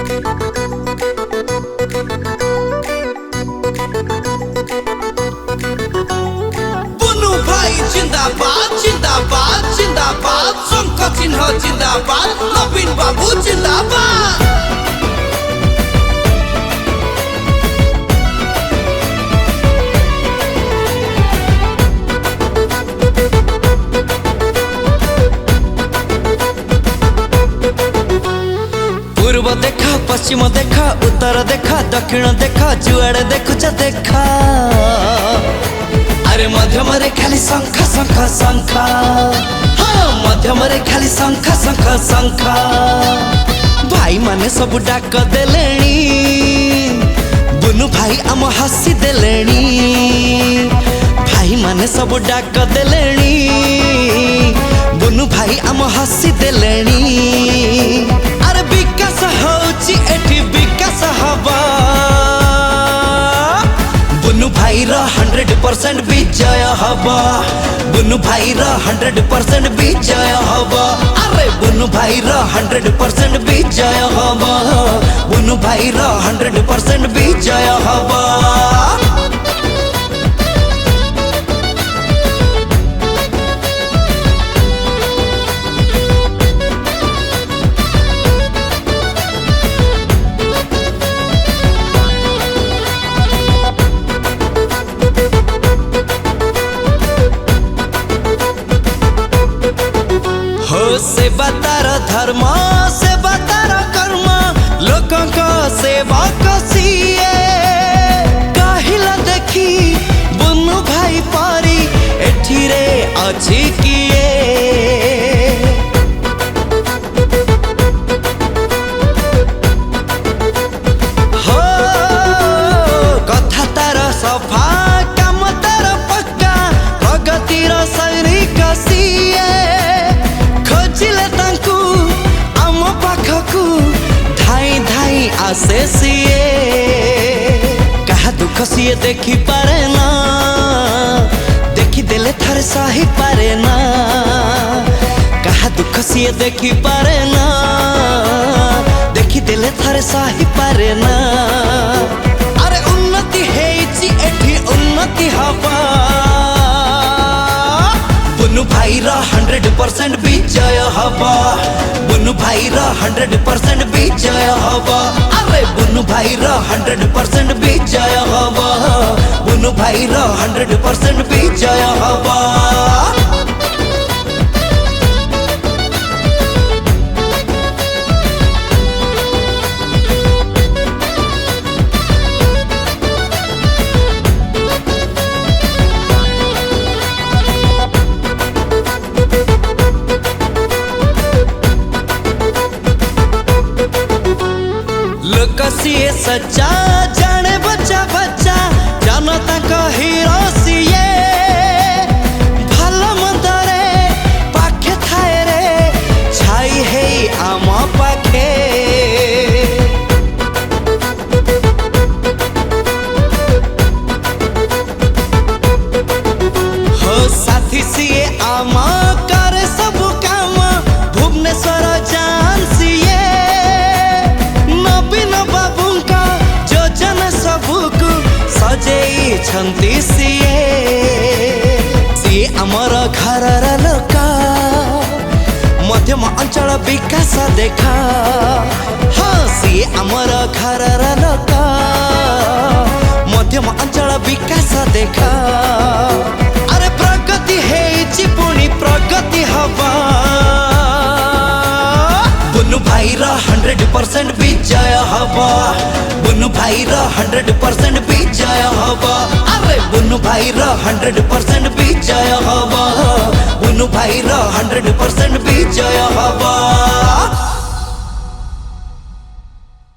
बुनु भाई जिंदाबाद जिंदाबाद जिंदाबाद, शंख चिन्ह जिंदाबाद, नवीन बाबू जिंदाबाद। पूर्व देखा, पश्चिम देखा, उत्तर देखा, दक्षिण देखा, जुआड़े देखुच देखा, अरे मध्यम रे खाली शंख शंख शंख, हाँ मध्यम रे खाली शंख शंख शंख। भाई माने सब डाक देलेनी, बुनु भाई आम हसी देलेनी। भाई माने सब डाक देलेनी, बुनु भाई आम हसी देलेनी। अरे विकास होची एठी विकास हवा, बुनु भाई रा 100% विजय हवा, बुनु भाई रा 100% विजय हवा। अरे बुनु भाई रा 100% विजय हवा, बुनु भाई रा 100% विजय हवा। हो सेवा तार धर्म, सेवा तार कर्म, लोकों को सेवा कसिए। कहिला देखी बुनु भाई पारी एठी रे अछि किए। हो कथा तार सफा, काम तार पक्का, प्रगतिर सैनिक सिए। खोजिले तांकू आम पाखकू, धाई धाई आसे सिए। कहा दुख सिए देखी पारे ना, देखी देले थारे सही पारे ना। कहा दुख सिए देखी पारे ना, देखी देले थारे सही पारे ना। अरे उन्नति हेची एठी उन्नति हवा, बुनु भाई रा 100% विजय हवा, बुनु भाई रा 100% विजय हवा। अरे बुनु भाई रा 100% विजय हवा, बुनु भाई रा 100% विजय हवा। लोक सिए सच्चा, जाने बच्चा बच्चा, जनता का हीरो सिए। भलो मंदरे पाखे थाए रे, छाई है आम पाखे। हो साथी सिए आम करे सब काम, भुवनेश्वर जान सिए। नवीन बाबूंका योजना सबुकु सजेई छंती सिए। सिए आमर घरर लोक, मध्यम अंचल विकास देखा। हाँ सिए आमर घरर लोक, मध्यम अंचल विकास देखा। अरे प्रगति हेची पुणी प्रगति हवा, बुनु भाई रा 100% विजय हवा, बुनु भाई रा 100% विजय हवा। अरे बुनु भाई रा 100% विजय हवा, बुनु भाई रा 100% विजय हवा।